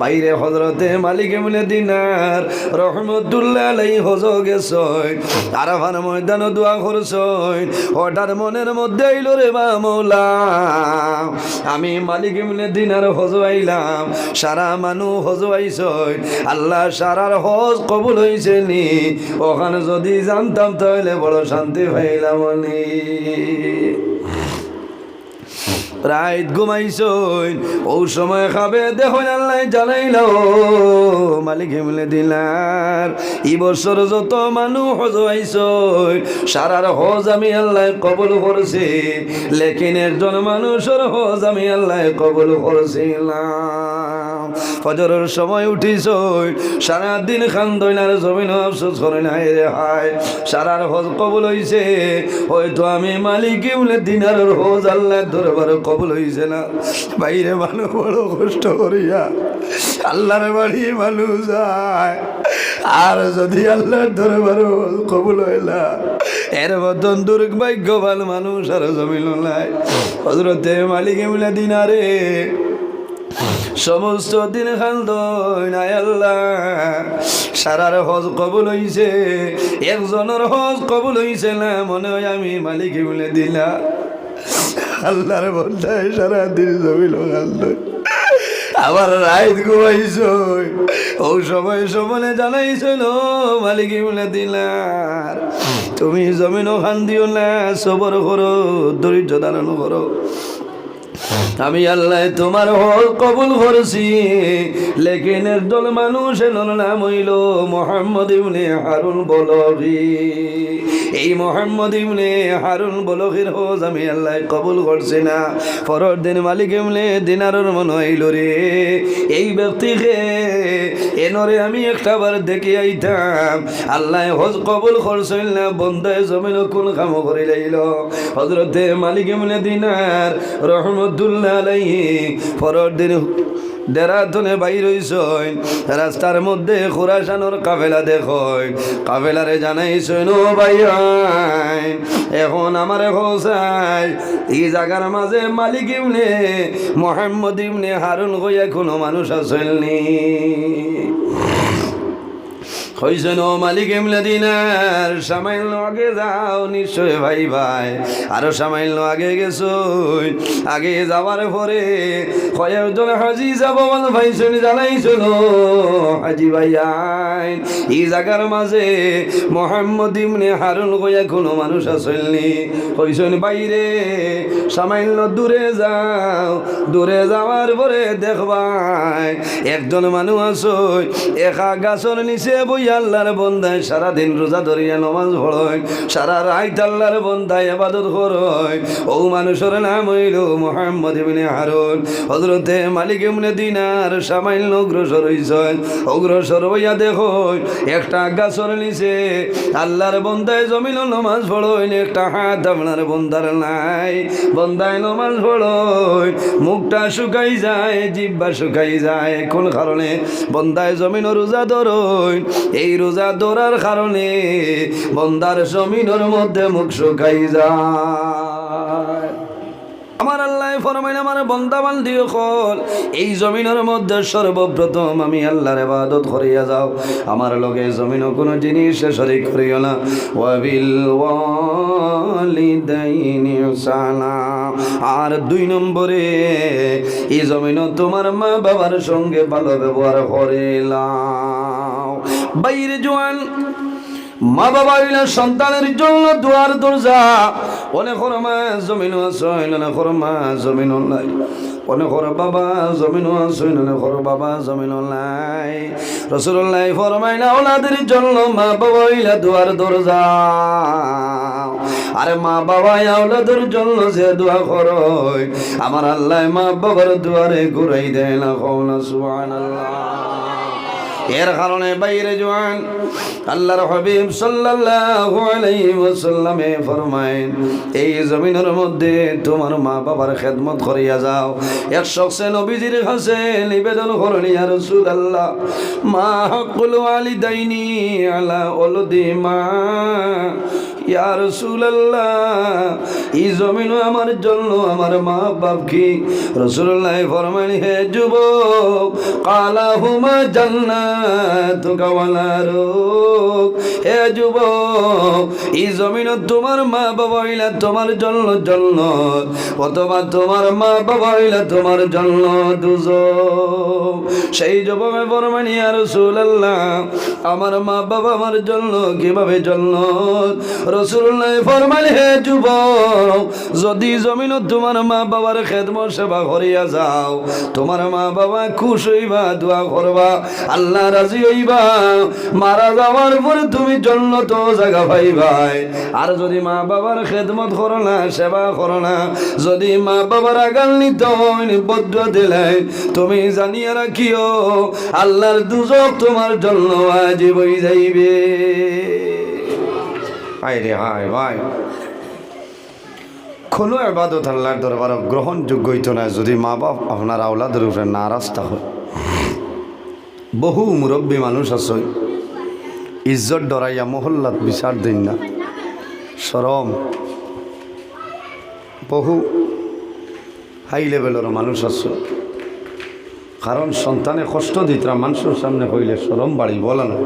বাইরে হযরতে মালিক ইবনে দিনার রহমাতুল্লাহ আলাইহি হজ গেছই আরাফার ময়দানে দোয়া করছই হঠাৎ মনের মধ্যে আইলো রে বা মওলা আমি মালিক ইবনে দিনার হজ আইলাম সারা মানুষ হজ আইছই আল্লাহ সারার হজ কবুল হইছে নি ওখানে যদি জানতাম তাহলে বড় শান্তি পাইলাম নি রাত ঘুমাইছই ও সময় খাবে দেখুন আল্লাহ জানাইলো মালিক ইবনে দিনার এই বছর যত মানুষ হজ আইছই সারার হজ আমি আল্লাহ কবুল করছি লেকিন একজন মানুষের হজ আমি আল্লাহ কবুল করছিলাম ফজরের সময় উঠিছই সারা দিন খান্দই না জমিন আফসোস করে নাই রে হায় সারার হজ কবুল হইছে হয়তো আমি মালিক ইবনে দিনারের হজ আল্লাহ দরবারে কবুল হইছে না বাইরে মানুষ বড় কষ্ট করিয়া আল্লাহর বাড়ি মানুষ যায় আর যদি আল্লাহর দরবারে কবুল হইলা এর মতন দুর্ভাগ্যবান মানুষ আর জমিন নাই হযরতে মালিক ইবনে দিনারে সমস্ত দিন খান্দই নাই আল্লাহ সারার হজ কবুল হইছে একজনের হজ কবুল হইছে না মনে হয় আমি মালিক ইবনে দিনার আল্লাহর বন্ধায় সারা দিন জমিল খান্দই আবার রাত ঘুমাইছই ও সময় সমনে জানাইছিল মালিক ইবনে দিনার তুমি জমিনও খান্দিও না সবর করো ধৈর্য ধারণ করো আমি আল্লাহ তোমার হল কবুল করছি লেকিন একদল মানুষের নাম হইল মুহাম্মদ ইবনে হারুন বলগি এই মুহাম্মদ ইবনে হারুন বলগির হজ আমি আল্লাহ কবুল করছি না পরের দিন মালিক ইবনে দিনারের মনে হইল রে এই ব্যক্তিকে এনরে আমি একটা বার দেখে আইতাম আল্লাহ হজ কবুল করছিল না বন্দায় জমিন কোন কাম করে লাইল হযরতে মালিক ইবনে দিনার রহমতুল্লাহ আলাইহি পরের দিন দেরাতনে বাইর হইছই রাস্তার মধ্যে খুরাসানোর কাফেলা দেখই কাফেলারে জানাইছই নো ভাই এখন আমারে হোসাই এই জায়গার মাঝে মালিক ইবনে মুহাম্মদ ইবনে হারুন কইয়া কোনো মানুষ আসেননি হইছে নো মালিক ইবনে দিনার সামাইল আগে যাও নিশ্চয় ভাই ভাই আরো সামাইল আগে গেছো আগে যাওয়ার পরে কয়েকজন হাজি যাব বল ভাই শুনে জানাইছিল হাজি ভাই আইন এই জায়গার মাঝে মুহাম্মদ ইবনে হারুন কইয়া কোনো মানুষ আসেননি হইছেন বাইরে সামাইল দূরে যাও দূরে যাওয়ার পরে দেখবাই একজন মানুষ আসই একা গাছর নিচে বই আল্লাহর বন্দায় সারাদিন রোজা ধরিয়া নমাজ পড়য় সারা রাত আল্লাহর বন্দায় ইবাদত করয় ও মানুষের নাম হইল মুহাম্মদ ইবনে হারুন হযরতে মালিক ইবনে দিনার সামান্য অগ্রসর হইছেন অগ্রসর হইয়া দেখো একটা গাছর নিচে আল্লাহর বন্দায় জমিন নমাজ পড়য় একটা হাত আপনার বন্দার নাই বন্দায় নমাজ পড়য় মুখটা শুকাই যায় জিহ্বা শুকাই যায় কোন কারণে বন্দায় জমিন রোজা ধরয় এই রোজা ধরার কারণে বন্দার জমিনের মধ্যে মুখ শুকাই যায় আমার আল্লাহ ফরমাইন আমার বন্দা বান্দি হল এই জমিনের মধ্যে সর্বপ্রথম আমি আল্লাহর ইবাদত করিয়া যাও আমার লগে জমিনও কোনো জিনিস শরীক করিও না ওয়াবিল ওয়ালিদাইনি ইহসানা আর 2 নম্বরে এই জমিনও তোমার মা বাবার সঙ্গে ভালো ব্যবহার করিলাম বাইরে জোয়ান মা বাবা হইলা সন্তানের জন্য দুয়ার দরজা অনেকের মা জমিন আছে অনেকের মা জমিন নাই অনেকের বাবা জমিন আছে অনেকের বাবা জমিন নাই রাসূলুল্লাহ ফরমাইনা ওলাদের জন্য মা বাবা হইলা দুয়ার দরজা আরে মা বাবা আওলাদের জন্য যে দোয়া করয় আমার আল্লাহ মা বাবার দুয়ারে ঘুরাই দেয় না কওনা সুবহানাল্লাহ এর কারণে বাইরে জওয়ান আল্লাহর হাবিব সাল্লাল্লাহু আলাইহি ওয়াসাল্লামে ফরমায়েন এই জমিনের মধ্যে তোমার মা বাবার খেদমত করিয়া যাও এক শখসে নবীজির কাছে নিবেদন করেন ইয়া রাসূলুল্লাহ মা হাক্কুল ওয়ালিদাইনি আলা ওয়ালদি মা ইয়া রাসূলুল্লাহ এই জমিন আমার জন্য আমার মা বাপ কি? রাসূলুল্লাহ ফরমাইলেন হে যুবক কালাহুমা জান্নাতুকা ওয়া নারুক। হে যুবক এই জমিন তোমার মা বাবা হইলা তোমার জন্য জান্নাত, অথবা তোমার মা বাবা হইলা তোমার জন্য দুজক। সেই যুবকে ফরমাইলেন ইয়া রাসূলুল্লাহ আমার মা বাবা আমার জন্য কিভাবে জান্নাত? রাসূলুল্লাহ ফরমাইলেন হে যুবক যদি জমিন তোমার মা বাবার খেদমত সেবা করিয়া যাও, তোমার মা বাবা খুশ হইবা, দোয়া করবা, আল্লাহ রাজি হইবা, মারা যাওয়ার পরে তুমি জান্নাত জায়গা পাইবাই। আর যদি মা বাবার খেদমত করো না, সেবা করো না, যদি মা বাবার আগান্বিত বদুয়া দিলে, তুমি জানিয়া রাখিও আল্লাহর দুজক তোমার জন্য ওয়াজিব হয়ে যাইবে। হায় রে হায় ভাই, কোনো ইবাদত আল্লাহর দরবারে গ্রহণযোগ্য হইতো না যদি মা বাপ আপনার আওলাদের উপরে নারাজ থাকে। বহু মুরব্বী মানুষ আছে ইজ্জত ডরাইয়া মহল্লাত বিচার দিন না, শরম। বহু হাই লেভেলের মানুষ আছে, কারণ সন্তানে কষ্ট দিতরা মানুষের সামনে হইলে শরম বাড়ি বলে না।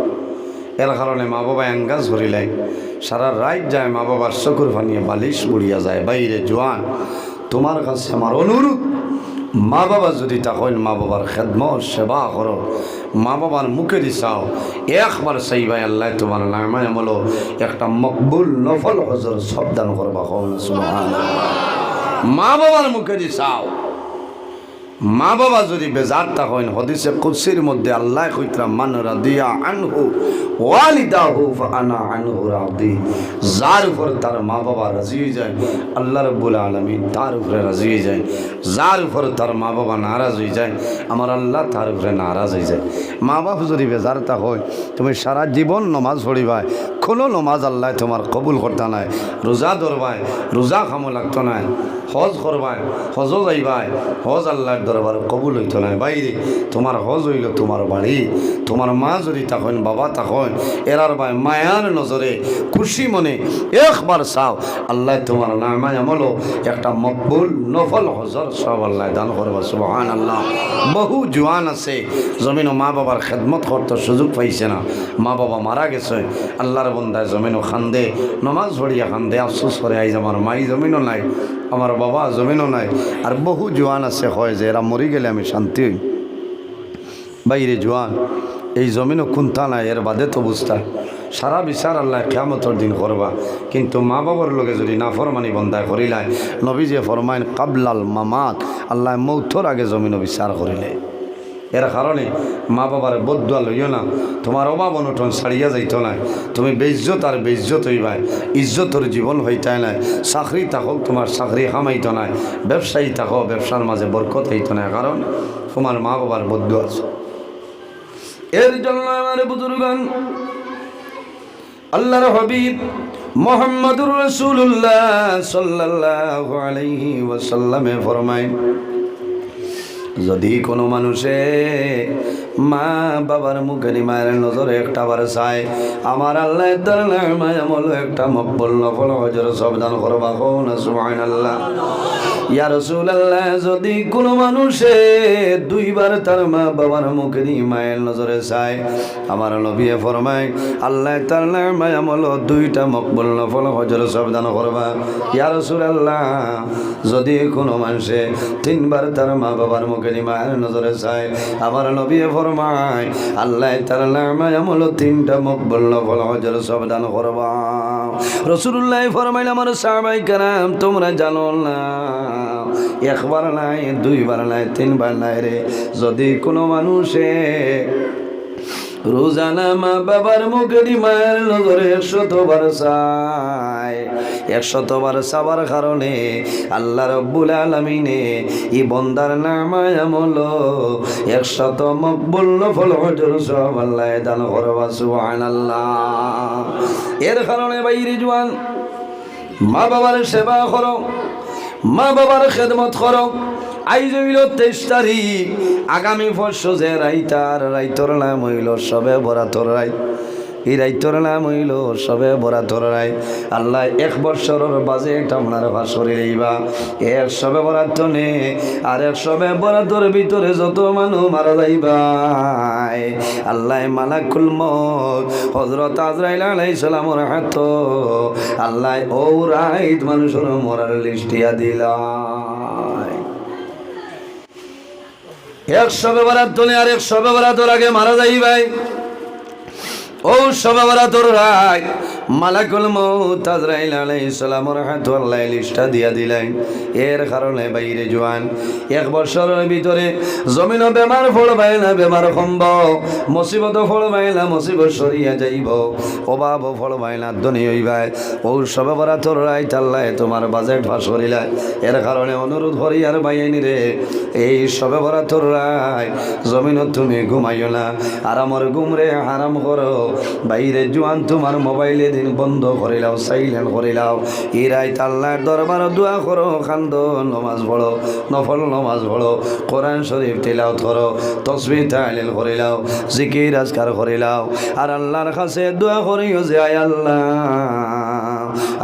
এর কারণে মা বাবা এঙ্গাজ ধরিলাই সারা রাত যায়, মা বাবার চকুর ভানিয়ে বালিশ বুড়িয়া যায়। বাইরে জোয়ান তোমার কাছে আমার অনুরোধ, মা বাবা যদি তখন মা বাবার খেদমত সেবা করো, মা বাবার মুখে দিছাও, একবার সেই ভাই আল্লাহ তোমার নামায় বলো একটা মকবুল নফল হজর সাবধান করবা। সুবহানাল্লাহ। মা বাবার মুখে দিছাও, মা বাবা যদি বেজারটা হন, হদিসে কুদসির মধ্যে আল্লাহ কইতরা মান রাদিয়া আনহু ওয়ালিদাহু ফাআনা আনহু রাদি। যার উপর তার মা বাবা রাজি হয়ে যায় আল্লাহ রাব্বুল আলামিন তার উপরে রাজি হয়ে যায়। যার উপর তার মা বাবা নারাজ হয়ে যায় আমার আল্লাহ তার উপরে নারাজ হয়ে যায়। মা বাপ যদি বেজারটা হয়, তুমি সারা জীবন নমাজ পড়িবাই, কোনো নমাজ আল্লাহ তোমার কবুল করতে নাই। রোজা ধরবাই, রোজা খামো লাগতো নাই। হজ করবাই, হজও যাইবাই, হজ আল্লাহর দরবার কবুল হইতো নাই। বাইরে তোমার হজ হইল তোমার বাড়ি, তোমার মা যদি তখন বাবা তখন এরার ভাই মায়ার নজরে খুশি মনে একবার চাও, আল্লাহ তোমার নামায় আমলো একটা মকবুল নফল হজর সব আল্লাহ দান করবা। সুবহানাল্লাহ। বহু জোয়ান আছে জমিনও মা বাবার খেদমত করতে সুযোগ পাইছে না, মা বাবা মারা গেছে, আল্লাহর বন্দায় জমিনও খান্দে, নমাজ পড়িয়া খান্দে, আফসোস করে আইজ আমার মাই জমিনও নাই, আমার বাবা জমিনও নাই। আর বহু জোয়ান আছে হয় যে এরা মরি গেলে আমি শান্তি হই। বাইরে জোয়ান এই জমিনও কুন্তা নাই, এর বাদে তো বুঝতা সারা বিচার আল্লাহ কিয়ামতের দিন করবা। কিন্তু মা বাবার লোকে যদি নাফরমানি বন্দায় করিলাই, নবী যে ফরমাইন কাবলাল মামাত, আল্লাহ মৌতর আগে জমিনও বিচার করিলে। এর কারণে মা বাবার বদুয়া লইও না, তোমার অভাব অনটন ছাড়িয়া যাইত নাই, তুমি বেইজ্জত আর বেইজ্জত হইবাই, ইজ্জতর জীবন হইতাই নাই। চাকরি থাকক তোমার চাকরি কামাইত নাই, ব্যবসায়ী থাকো ব্যবসার মাঝে বরকত হইত নাই, কারণ তোমার মা বাবার বদুয়া আছে। এর জন্য আমার বুজুর্গান আল্লাহর হাবিব মুহাম্মদুর রাসূলুল্লাহ সাল্লাল্লাহু আলাইহি ওয়াসাল্লামে ফরমায় যদি কোনো মানুষে মা বাবার মুখে মায়ের নজরে একটা বার চায়, আমার আল্লাহ তার নামায় আমল একটা মকবুল নফল হজর সাবধান করবা। সুবহানাল্লাহ। ইয়া রাসূলুল্লাহ যদি কোনো মানুষে দুইবার তার মা বাবার মুখে মায়ের নজরে চায়, আমার নবী ফরমায় আল্লাহ তার নামায় আমল দুইটা মকবুল নফল হজর সাবধান করবা। ইয়া রাসূলুল্লাহ যদি কোনো মানুষে তিনবার তার মা বাবার মুখে মায়ের নজরে চায়, আমার নবী ফরমায় আল্লাহ তার নামায় আমল তিনটা মকবুল নফল হজর সাবধান করবা। রাসূলুল্লাহ ফরমাইল আমার সাহাবায়ে কেরাম তোমরা জানো না, একবার নাই, দুইবার নাই, তিনবার নাই রে, যদি কোনো মানুষে রোজানা মা বাবার মুখে মায়ের নজরে 100 বার চায়, 100 বার চাবার কারণে আল্লাহ রাব্বুল আলামিনে এই বন্দার নামায় আমল 100 মকবুল নফল হজর সব আল্লাহ দান করবা। সুবহানাল্লাহ। এর কারণে বাইরে জওয়ান মা বাবার সেবা করো, মা বাবার খেদমত করো। আইজ হইল 23 তারিখ, আগামী বর্ষ যে রাইতার রাইতর নাম হইল সবে বরাতর রাইত। এই রাইতর নাম হইল সবে বরাতর রায়। আল্লাহ 1 বছরের বাজেট আপনার ভাসরে লইবা। এক সবে বরাত নে আর এক সবে বরাতর ভিতরে যত মানুষ মারা যাইবা আল্লাহ মালাকুল মউত হযরত আজরাইল আলাইহিস সালামের হাত আল্লাহ ও রাইত মানুষের মরার লিস্টিয়া দিলা। এক সবে বরাত নে আর এক সবে বরাতর আগে মারা যাইবাই ও সবে বরাতর রাত মালাকুল মউত আজরাইল আলাইহিস সালামের হাত আল্লাহ লিস্টটা দিয়া দিলেন। এর কারণে বাইরে জওয়ান 1 বছরের ভিতরে জমিন বেমার পড়বাই না, বেমার কমব, মুসিবত পড়বাই না, মুসিবত সরিয়া যাইব, অভাব পড়বাই না, ধনী হইবাই। ও সবে বরাতর রাত আল্লাহ তোমার বাজেট ফাঁস করিলাই। এর কারণে অনুরোধ করি আর বাইনি রে, এই সবে বরাতর রাত জমিনত তুমি ঘুমাইও না, আরামর ঘুমরে হারাম করো। বাইরে জওয়ান তোমার মোবাইলে দিন বন্ধ করিলাও, সাইলেন্ট করিলাও। এই রাত আল্লাহর দরবার দোয়া করো, খান্দ, নমাজ পড়ো, নফল নমাজ পড়ো, কোরআন শরীফ তিলাওয়াত করো, তাসবিহ তাহলিল করিলাও, জিকির আজকার করিলাও। আর আল্লাহর কাছে দোয়া করিও যে আয় আল্লাহ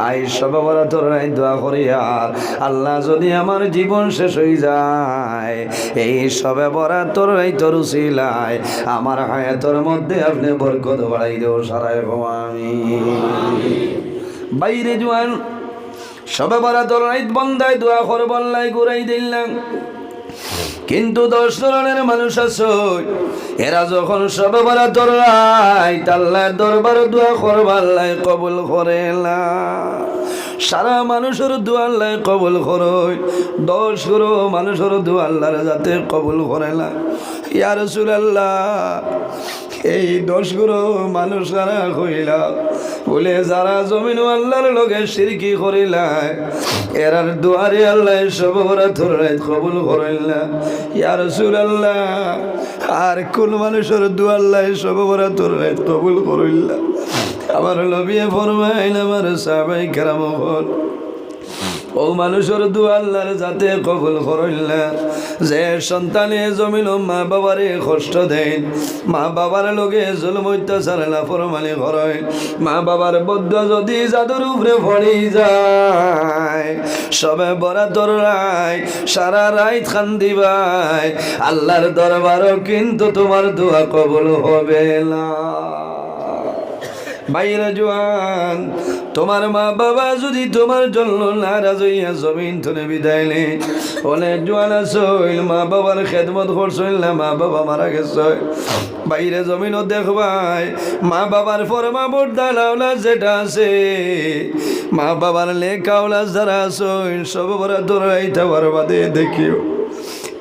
আই সবে বরাতর রাত দোয়া করি আর আল্লাহ যদি আমার জীবন শেষ হয়ে যায় এই সবে বরাতর রাতের উসিলায় আমার হায়াতের মধ্যে আপনি বরকত বাড়াই দেও সারায় ভবানী। বাইরে জওয়ান সবে বরাতর রাত বন্দায় দোয়া করব আল্লাহ ঘুরাই দিলাম। কিন্তু 10 ধরনের মানুষ আছে এরা যখন সবে বরাতর রাত আল্লাহর দরবারে দোয়া করবে আল্লাহ কবুল করে না। সারা মানুষের দোয়া আল্লাহ কবুল করে, 10 গুরু মানুষের দোয়া আল্লাহর যাতে কবুল করে না। ইয়া রাসূলুল্লাহ এই 10 গুরু মানুষ যারা কইলা বলে যারা জমিন আল্লাহর লগে শিরকি করিলা এরার দুয়ারে আল্লাহ সবে বরাতর রাত কবুল করেন না। ইয়া রাসূলুল্লাহ আর কোন মানুষের দোয়া আল্লাহ সবে বরাতর রাত কবুল করেন না? আমার নবী ফরমাইলেন আমার সাহাবায়ে কেরাম ও মানুষের দোয়া আল্লাহর যাতে কবুল করেন না। যে সন্তানে জমিন মা বাবারে কষ্ট দেন, মা বাবার লগে জুলুম অত্যাচার লাফরমানি করে, মা বাবার বদুয়া যদি জাদুর উপরে পড়ি যায় সবে বরাতর রাত সারা রাত কান্দিবাই আল্লাহর দরবারও কিন্তু তোমার দোয়া কবুল হবে না। বাইরে জওয়ান তোমার মা বাবা যদি তোমার জন্য নারাজ হইয়া জমিন থেকে বিদায় নে, অনেক জওয়ান আছে মা বাবার খেদমত করছিল না, মা বাবা মারা গেছে, বাইরে জমিনও দেখবাই মা বাবার ফরমা বর্দাল আওলাদ যেটা আছে, মা বাবার লেখা আওলাদ যারা আছে সব বরাতর রাত বাদে দেখিও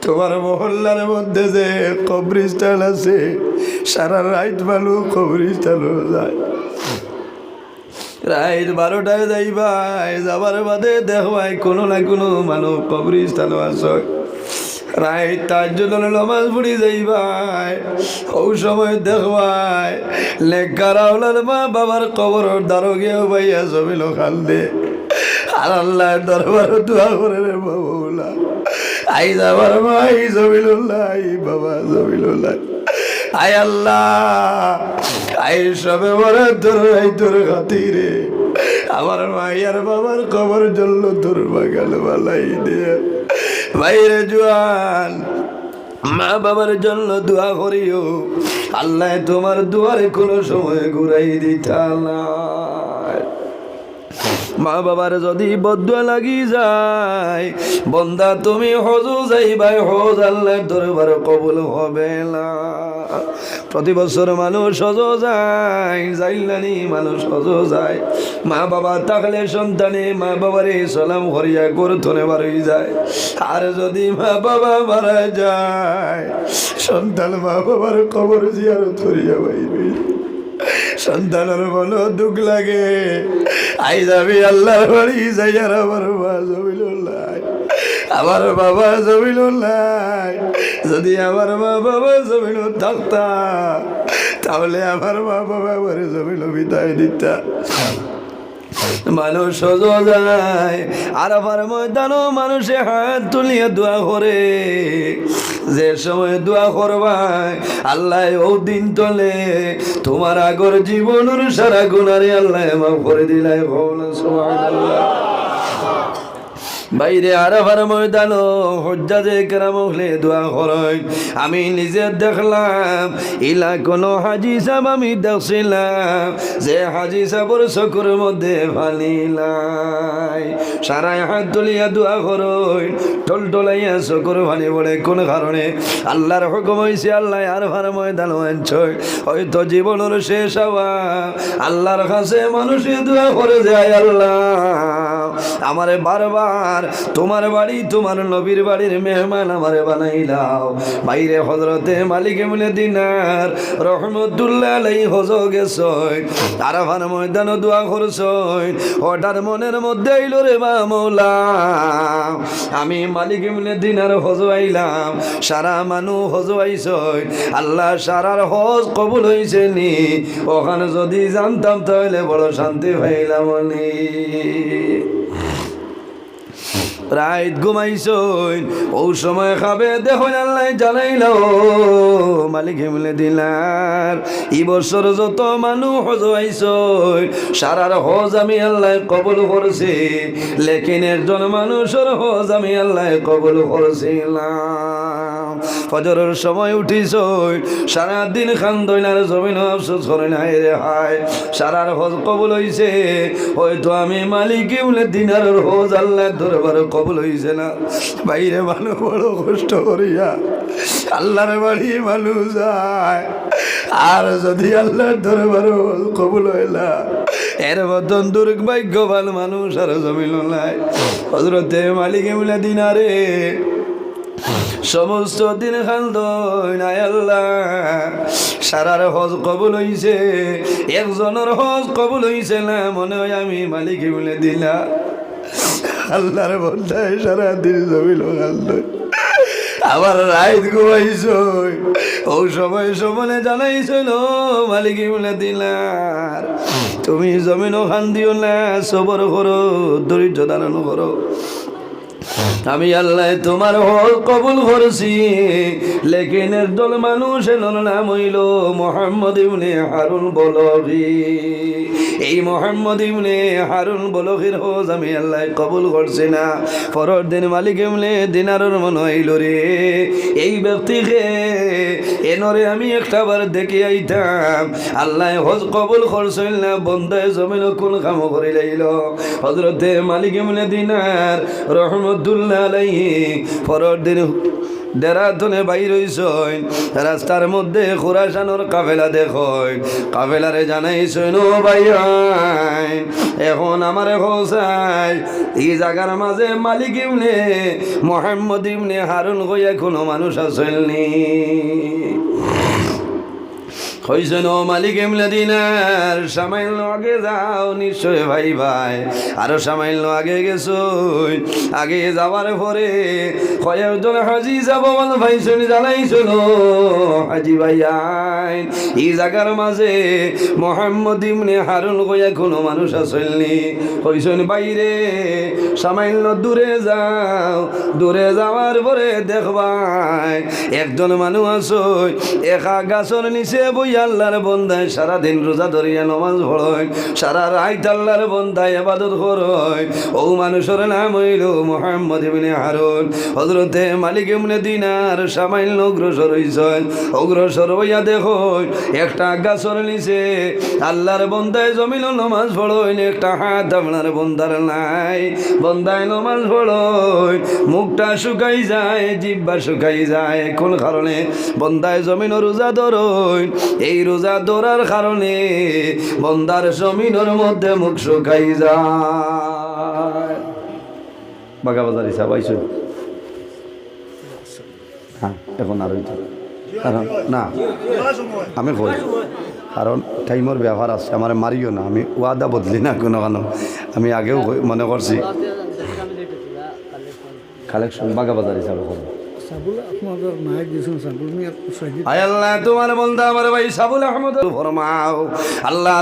তোমার মহল্লার মধ্যে যে কবরস্থান আছে সারা রাত মানুষ কবরস্থানও যায়। রাত 12টায় যাইবাই, যাবার বাদে দেখবাই কোনো না কোনো মানুষ কবরস্থানও আছে। রাত তাহাজ্জুদের নামাজ পড়ি যাইবাই, ও সময় দেখবাই লেখার আওলাদ মা বাবার কবরের দ্বারও গিয়েও পাইয়া জমিল খান্দে আর আল্লাহর দরবারে দোয়া করে রে বাবুলা আই যাবার মা আই জমিলুল্লাহ আই বাবা জমিলুল্লাহ আয় আল্লাহ আই সবে বরাতর রাতের খাতিরে আমার মাইয়ার বাবার কবর জন্য তোর বাগাল বালাই দে। বাইরে জওয়ান মা বাবার জন্য দোয়া করিও আল্লাহ তোমার দুয়ারে কোনো সময় ঘুরাই দিতা না। মা বাবার যদি বদুয়া লাগি যায় বন্দা তুমি হজু যাইবাই, হজ আল্লাহর দরবারে কবুল হবে না। প্রতি বছর মানুষ হজ যায়, যাইলানি মানুষ হজ যায়। মা বাবা থাকলে সন্তানে মা বাবারে সালাম করিয়া করতনে বাড়ি যায়। আর যদি মা বাবা মারা যায় সন্তান মা বাবার কবর জিয়ারত করিয়া বাইবে। সন্তানের বলো দুঃখ লাগে, আই যাবি আল্লাহর বাড়ি যাইয়ার আমার মা জমিলুল্লাহ আমার বাবা জমিলুল্লাহ। যদি আমার মা বাবা জমিল থাকতা তাহলে আমার মা বাবা আমার জমিল বিদায় দিতা। মানুষ সজো যায় আরাফার ময়দানও মানুষে হাত তুলিয়া দোয়া করে যে সময় দোয়া করবাই আল্লাহ ও দিন তলে তোমার আগর জীবনের সারা গুনারে আল্লাহ মাফ করে দিলাই। সুবহানাল্লাহ। বাইরে আরাফার ময়দান হজ্জাজে কেরাম হলে দোয়া করেন। আমি নিজে দেখলাম ইলা কোন হাজি সাহেব আমি দেখছিলাম যে হাজি সাহেবর চকুর মধ্যে ফালিলাই সারাই হাত তুলিয়া দোয়া করেন টলটলাইয়া চকুর ফানি পড়ে। কোন কারণে? আল্লাহর হুকুম হয়েছে আল্লাহ আরাফার ময়দান আনছয় হয়তো জীবনের শেষ হওয়া আল্লাহর কাছে মানুষে দোয়া করে যায়, আল্লাহ আমারে বারবার তোমার বাড়ি তোমার নবীর বাড়ির মেহমান আমারে বানাইলাও। বাইরে হযরতে মালিক ইবনে দিনার রহমতুল্লাহ আলাইহি হজ গেছয় আরাফার ময়দানে দোয়া করছয়। হঠাৎ মনের মধ্যে আইল রে বা মওলা আমি মালিক ইবনে দিনার হজ আইলাম, সারা মানুষ হজ আইছয়, আল্লাহ সারার হজ কবুল হইছে নি? ওখানে যদি জানতাম তাহলে বড় শান্তি পাইলাম নি। রাত ঘুমাইছইন ও সময় খাবে দেখুন আল্লাহ জানাইল মালিক ইবনে দিনার এই বছর যত মানুষ হজ আইছই সারার হজ আমি আল্লাহ কবুল করছি, লেকিন একজন মানুষের হজ আমি আল্লাহ কবুল করছিলাম। ফজরের সময় উঠিছই সারাদিন খান্দইন আর জমিন আফসোস করে নাই রে হায় সারার হজ কবুল হইছে, হয়তো আমি মালিক ইবনে দিনারের হজ আল্লাহর দরবারে কবুল হইছে না। বাইরে মানুষ বড় কষ্ট করিয়া আল্লাহর বাড়ি মানুষ যায়, আর যদি আল্লাহর দরবারে কবুল হইলা এর মতন দুর্ভাগ্যবান মানুষ আর জমিন নাই। হযরতে মালিক ইবনে দিনারে সমস্ত দিন খান্দইন আল্লাহ সারার হজ কবুল হইছে, একজনের হজ কবুল হইছে না। মনে হয় আমি মালিক ইবনে দিনার আল্লাহর বন্ধায় সারাদিন জমিল খান্দইন আবার রাত ঘুমাইছ ও সময় সমনে জানাইছিল মালিক ইবনে দিনার তুমি জমিনও খান দিও না, সবর করো, ধৈর্য ধারণ করো। আমি আল্লাহ তোমার হল কবুল করছি, লেকিন একদল মানুষ নাম হইল মুহাম্মদ ইবনে হারুন বলগি। এই মুহাম্মদ ইবনে হারুন বলগির হজ আমি আল্লাহ কবুল করছি না। পরের দিন মালিক ইবনে দিনারের মনে হইল রে এই ব্যক্তিকে এনরে আমি একটা বার দেখে আইতাম, আল্লাহ হজ কবুল করছিল না, বন্দায় জমিন কোন কাম করে লাইল। হযরতে মালিক ইবনে দিনার রহমতুল্লাহ আলাইহি পরের দিন দেরাদনে বাইর হইছই, রাস্তার মধ্যে খুরাসানোর কাফেলা দেখই, কাফেলারে জানাইছই নো ভাই এখন আমারে হোসাই এই জায়গার মাঝে মালিক ইবনে মুহাম্মদ ইবনে হারুন কইয়া কোনো মানুষ আসেননি। হইছেন ও মালিক ইবনে দিনার সামাইল আগে যাও নিশ্চয় ভাই ভাই, আরো সামাইল আগে গেছো। আগে যাওয়ার পরে কয়েকজন হাজি যাব বল ভাই শুনি জানাইছিল হাজি ভাই আইন এই জায়গার মাঝে মুহাম্মদ ইবনে হারুন কইয়া কোনো মানুষ আসেননি। হইছেন বাইরে সামাইল দূরে যাও, দূরে যাওয়ার পরে দেখবাই একজন মানুষ আসো একা গাছর নিচে বই আল্লাহর বন্দায় সারাদিন রোজা ধরিয়া নমাজ পড়য়, সারা রাত আল্লাহর বন্দায় ইবাদত করয়। ও মানুষের নাম হইল মুহাম্মদ ইবনে হারুন। হযরতে মালিক ইবনে দিনার সামাইল অগ্রসর হইছেন, অগ্রসর হইয়া দেখো একটা গাছর নিচে আল্লাহর বন্দায় জমিল নমাজ পড়য়, একটা হাত আপনার বন্দার নাই, বন্দায় নমাজ পড়য়, মুখটা শুকাই যায়, জিহ্বা শুকাই যায়। কোন কারণে? বন্দায় জমিন রোজা ধরয়, এই রোজা ধরার কারণে বন্দার জমিনের মধ্যে মুখ শুকাই যায়। বাগা বাজার হিসাব আইসো হ্যাঁ এখন আর কারণ না আমি কই কারণ টাইমের ব্যবহার আছে, আমার মারিও না, আমি ওয়াদা বদলি না কোনো কারণ। আমি আগেও মনে করছি কালেকশন বাগা বাজার হিসাবে করবো। আল্লাহ তোমার বন্ধা আমার ভাই সাবুল আহমদ ফরমাও আল্লাহ।